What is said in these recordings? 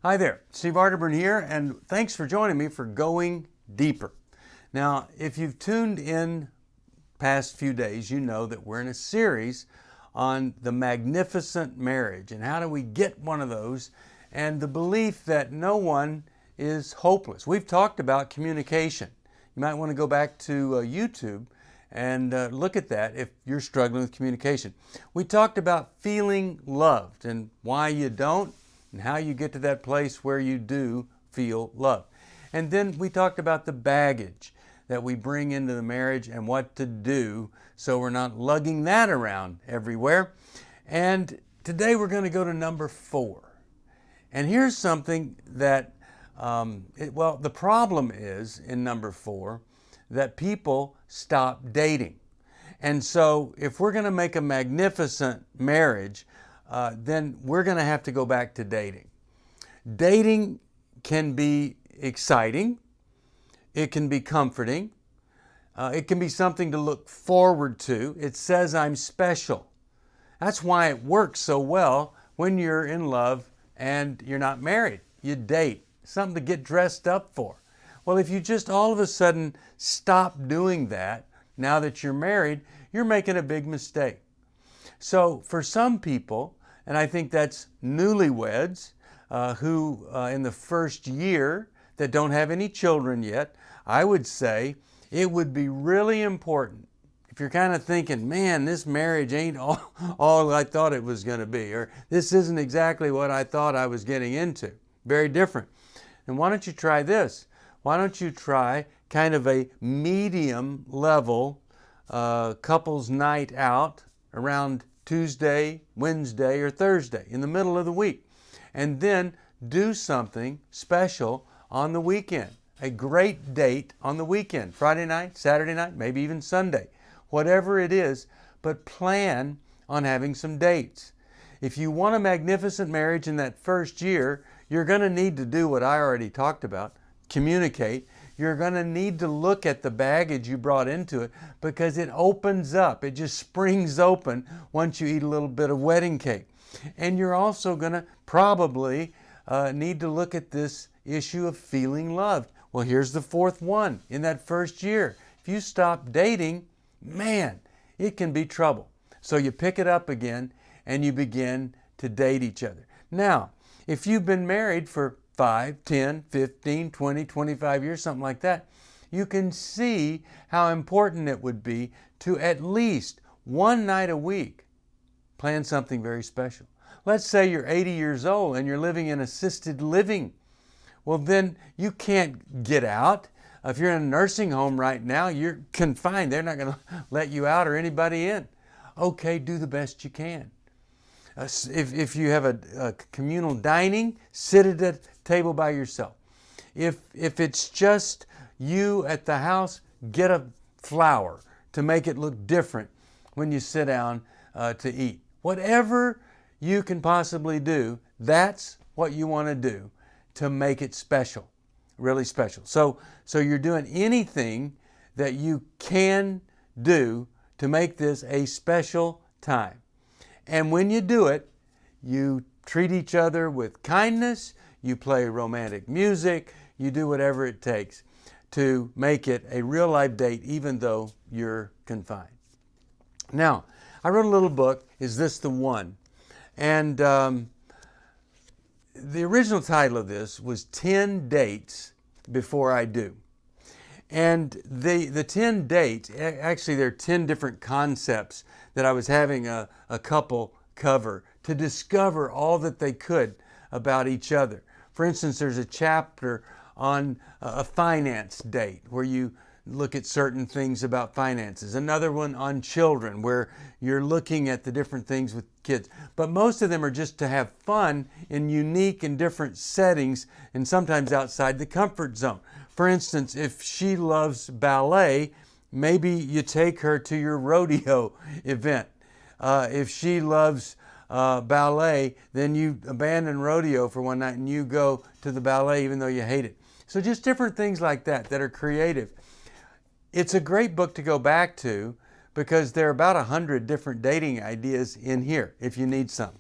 Hi there, Steve Arterburn here, and thanks for joining me for Going Deeper. Now, if you've tuned in past few days, you know that we're in a series on the magnificent marriage and how do we get one of those, and the belief that no one is hopeless. We've talked about communication. You might want to go back to YouTube and look at that if you're struggling with communication. We talked about feeling loved and why you don't, and how you get to that place where you do feel love. And then we talked about the baggage that we bring into the marriage and what to do so we're not lugging that around everywhere. And today we're going to go to number 4. And here's something that, the problem is in number 4 that people stop dating. And so if we're going to make a magnificent marriage, then we're going to have to go back to dating. Dating can be exciting. It can be comforting. It can be something to look forward to. It says I'm special. That's why it works so well when you're in love and you're not married. You date. Something to get dressed up for. Well, if you just all of a sudden stop doing that now that you're married, you're making a big mistake. So for some people, and I think that's newlyweds who in the first year that don't have any children yet, I would say it would be really important if you're kind of thinking, man, this marriage ain't all I thought it was going to be, or this isn't exactly what I thought I was getting into. Very different. And why don't you try this? Why don't you try kind of a medium level couples night out around Tuesday, Wednesday, or Thursday in the middle of the week, and then do something special on the weekend. A great date on the weekend, Friday night, Saturday night, maybe even Sunday, whatever it is, but plan on having some dates. If you want a magnificent marriage in that first year, you're going to need to do what I already talked about, communicate. You're going to need to look at the baggage you brought into it because it opens up. It just springs open once you eat a little bit of wedding cake. And you're also going to probably need to look at this issue of feeling loved. Well, here's the 4th one in that first year. If you stop dating, man, it can be trouble. So you pick it up again and you begin to date each other. Now, if you've been married for 5, 10, 15, 20, 25 years, something like that, you can see how important it would be to at least one night a week plan something very special. Let's say you're 80 years old and you're living in assisted living. Well, then you can't get out. If you're in a nursing home right now, you're confined. They're not going to let you out or anybody in. Okay, do the best you can. If you have a communal dining, sit at a table by yourself. If it's just you at the house, get a flower to make it look different when you sit down to eat. Whatever you can possibly do, that's what you want to do to make it special, really special. So you're doing anything that you can do to make this a special time. And when you do it, you treat each other with kindness, you play romantic music, you do whatever it takes to make it a real life date even though you're confined. Now, I wrote a little book, Is This the One? And the original title of this was 10 Dates Before I Do. And the 10 dates, actually there are 10 different concepts that I was having a couple cover to discover all that they could about each other. For instance, there's a chapter on a finance date where you look at certain things about finances. Another one on children where you're looking at the different things with kids. But most of them are just to have fun in unique and different settings and sometimes outside the comfort zone. For instance, if she loves ballet, maybe you take her to your rodeo event. If she loves ballet, then you abandon rodeo for one night and you go to the ballet even though you hate it. So just different things like that that are creative. It's a great book to go back to because there are about 100 different dating ideas in here if you need some.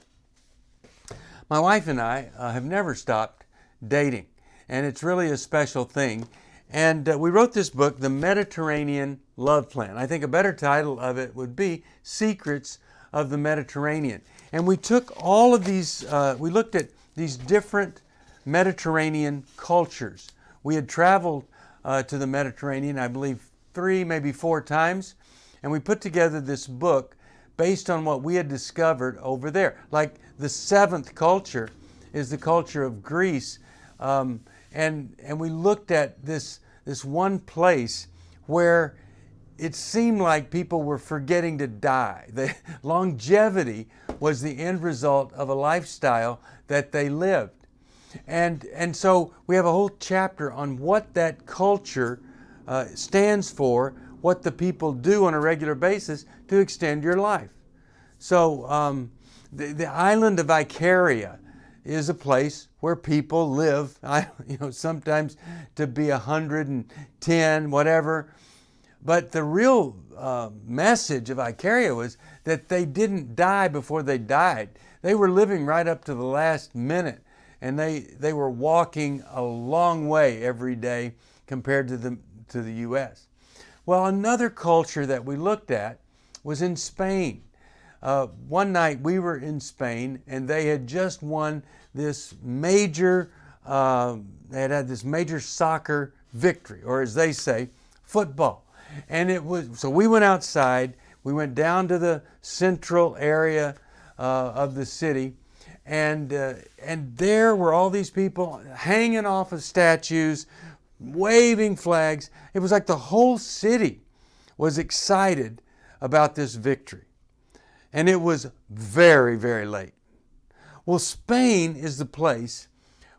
My wife and I have never stopped dating. And it's really a special thing. And we wrote this book, The Mediterranean Love Plan. I think a better title of it would be Secrets of the Mediterranean. And we took all of these, we looked at these different Mediterranean cultures. We had traveled to the Mediterranean, I believe 3, maybe 4 times, and we put together this book based on what we had discovered over there. Like the 7th culture is the culture of Greece, and we looked at this one place where it seemed like people were forgetting to die. The longevity was the end result of a lifestyle that they lived. And so we have a whole chapter on what that culture stands for, what the people do on a regular basis to extend your life. So the island of Icaria is a place where people live, sometimes to be 110, whatever. But the real message of Icaria was that they didn't die before they died. They were living right up to the last minute, and they were walking a long way every day compared to the U.S. Well, another culture that we looked at was in Spain. One night we were in Spain, and they had just won this major, they had this major soccer victory, or as they say, football. And so we went outside, we went down to the central area of the city, and there were all these people hanging off of statues, waving flags. It was like the whole city was excited about this victory. And it was very, very late. Well, Spain is the place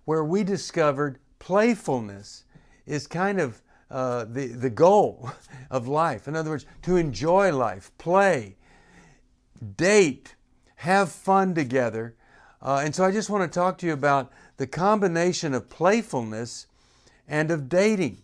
where we discovered playfulness is kind of the goal of life. In other words, to enjoy life, play, date, have fun together. And so I just want to talk to you about the combination of playfulness and of dating.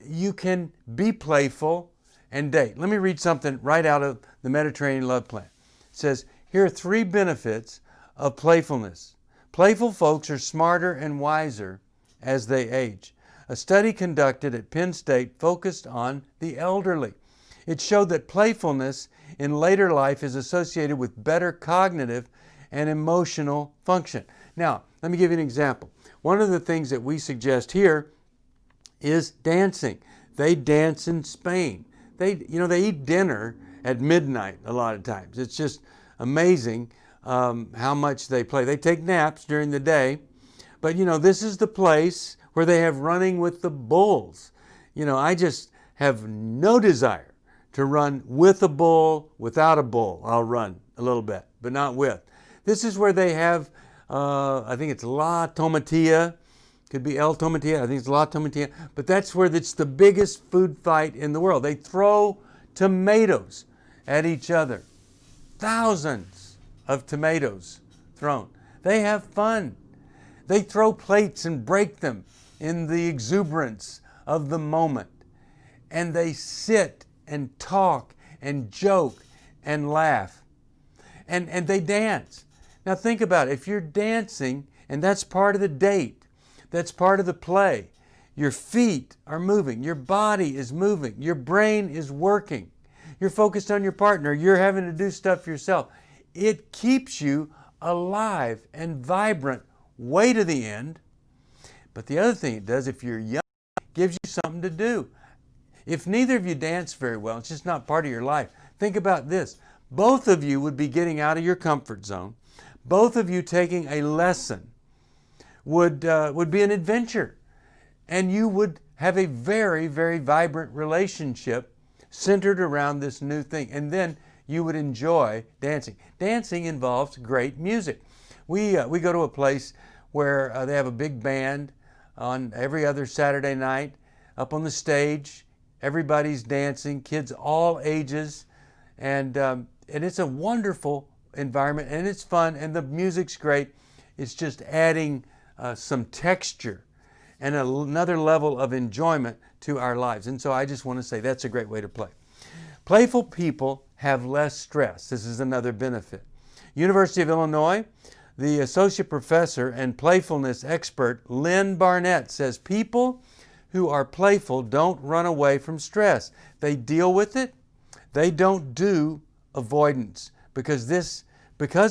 You can be playful and date. Let me read something right out of the Mediterranean Love Plan. It says, here are 3 benefits of playfulness. Playful folks are smarter and wiser as they age. A study conducted at Penn State focused on the elderly. It showed that playfulness in later life is associated with better cognitive and emotional function. Now, let me give you an example. One of the things that we suggest here is dancing. They dance in Spain. They eat dinner at midnight a lot of times. It's just amazing how much they play. They take naps during the day, but this is the place where they have running with the bulls. I just have no desire to run with a bull, without a bull. I'll run a little bit, but not with. This is where they have, I think it's La Tomatilla, could be El Tomatilla, I think it's La Tomatilla, but that's where it's the biggest food fight in the world. They throw tomatoes at each other. Thousands of tomatoes thrown. They have fun. They throw plates and break them in the exuberance of the moment. And they sit and talk and joke and laugh. And they dance. Now think about it. If you're dancing, and that's part of the date, that's part of the play, your feet are moving, your body is moving, your brain is working, you're focused on your partner, you're having to do stuff yourself. It keeps you alive and vibrant way to the end. But the other thing it does, if you're young, it gives you something to do. If neither of you dance very well, it's just not part of your life. Think about this. Both of you would be getting out of your comfort zone. Both of you taking a lesson would be an adventure. And you would have a very, very vibrant relationship centered around this new thing. And then you would enjoy dancing. Dancing involves great music. We go to a place where they have a big band on every other Saturday night. Up on the stage, everybody's dancing, kids all ages. And it's a wonderful environment, and it's fun, and the music's great. It's just adding some texture and another level of enjoyment to our lives. And so I just want to say that's a great way to play. Playful people have less stress. This is another benefit. University of Illinois The associate professor and playfulness expert Lynn Barnett says people who are playful don't run away from stress. They deal with it. They don't do avoidance because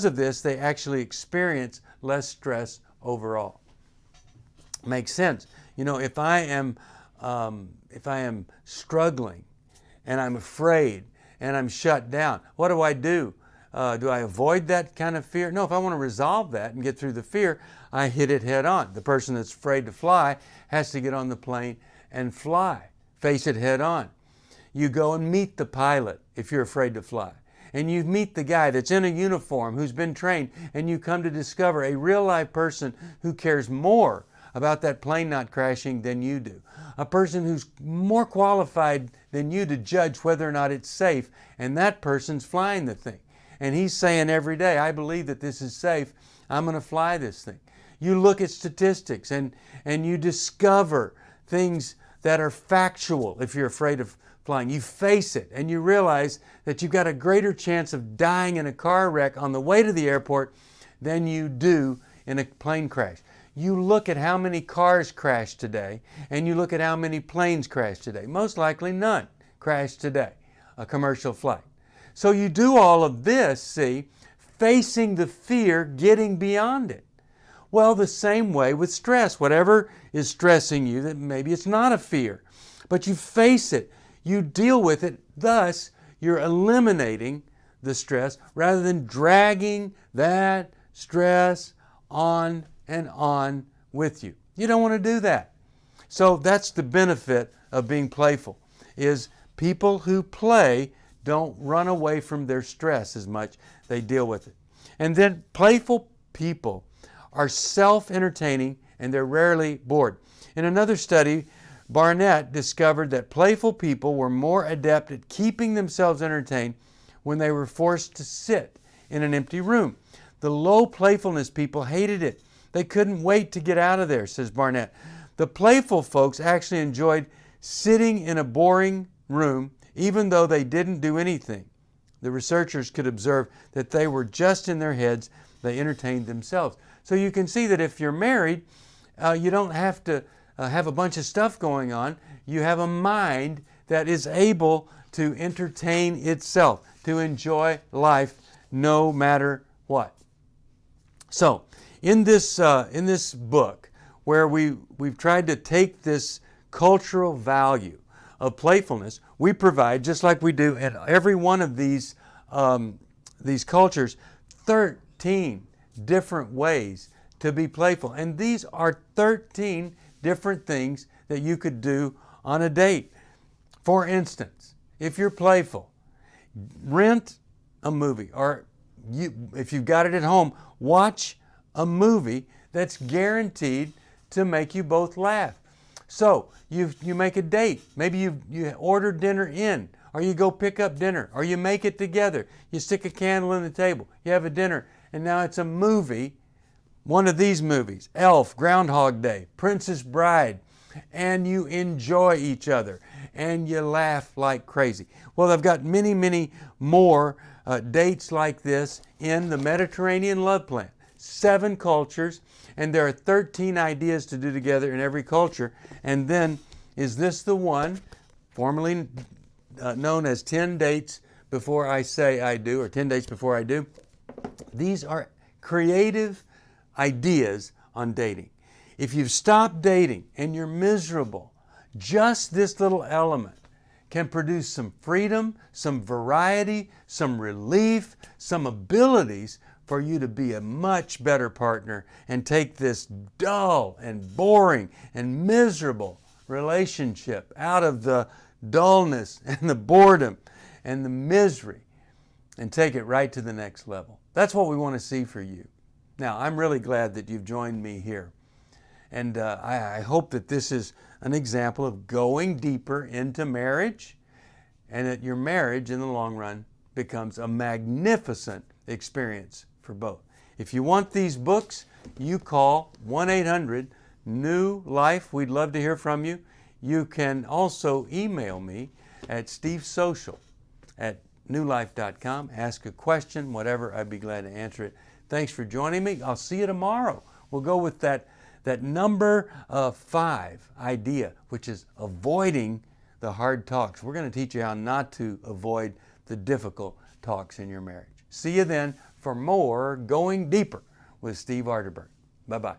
of this, they actually experience less stress overall. Makes sense. You know, if I am struggling and I'm afraid and I'm shut down, what do I do? Do I avoid that kind of fear? No, if I want to resolve that and get through the fear, I hit it head on. The person that's afraid to fly has to get on the plane and fly, face it head on. You go and meet the pilot if you're afraid to fly. And you meet the guy that's in a uniform who's been trained, and you come to discover a real life person who cares more about that plane not crashing than you do. A person who's more qualified than you to judge whether or not it's safe, and that person's flying the thing. And he's saying every day, I believe that this is safe, I'm going to fly this thing. You look at statistics and you discover things that are factual if you're afraid of flying. You face it and you realize that you've got a greater chance of dying in a car wreck on the way to the airport than you do in a plane crash. You look at how many cars crashed today and you look at how many planes crashed today. Most likely none crashed today, a commercial flight. So you do all of this, see, facing the fear, getting beyond it. Well, the same way with stress. Whatever is stressing you, that maybe it's not a fear, but you face it, you deal with it, thus you're eliminating the stress rather than dragging that stress on and on with you. You don't want to do that. So that's the benefit of being playful, is people who play don't run away from their stress as much, they deal with it. And then playful people are self-entertaining and they're rarely bored. In another study, Barnett discovered that playful people were more adept at keeping themselves entertained when they were forced to sit in an empty room. The low playfulness people hated it. They couldn't wait to get out of there, says Barnett. The playful folks actually enjoyed sitting in a boring room even though they didn't do anything. The researchers could observe that they were just in their heads, they entertained themselves. So you can see that if you're married, you don't have to have a bunch of stuff going on. You have a mind that is able to entertain itself, to enjoy life no matter what. So in this book, where we've tried to take this cultural value of playfulness, we provide, just like we do in every one of these cultures, 13 different ways to be playful. And these are 13 different things that you could do on a date. For instance, if you're playful, rent a movie, or if you've got it at home, watch a movie that's guaranteed to make you both laugh. So you make a date. Maybe you order dinner in, or you go pick up dinner, or you make it together. You stick a candle in the table. You have a dinner, and now it's a movie, one of these movies, Elf, Groundhog Day, Princess Bride, and you enjoy each other, and you laugh like crazy. Well, I've got many, many more dates like this in the Mediterranean Love Plan. 7 cultures, and there are 13 ideas to do together in every culture. And then, is this the one, formerly known as 10 dates before I say I do, or 10 dates before I do? These are creative ideas on dating. If you've stopped dating and you're miserable, just this little element can produce some freedom, some variety, some relief, some abilities for you to be a much better partner and take this dull and boring and miserable relationship out of the dullness and the boredom and the misery and take it right to the next level. That's what we want to see for you. Now, I'm really glad that you've joined me here. And I hope that this is an example of going deeper into marriage, and that your marriage in the long run becomes a magnificent experience for both. If you want these books, you call 1-800-NEW-LIFE. We'd love to hear from you. You can also email me at stevesocial@newlife.com. Ask a question, whatever, I'd be glad to answer it. Thanks for joining me. I'll see you tomorrow. We'll go with that number 5 idea, which is avoiding the hard talks. We're going to teach you how not to avoid the difficult talks in your marriage. See you then for more Going Deeper with Steve Arterburg. Bye-bye.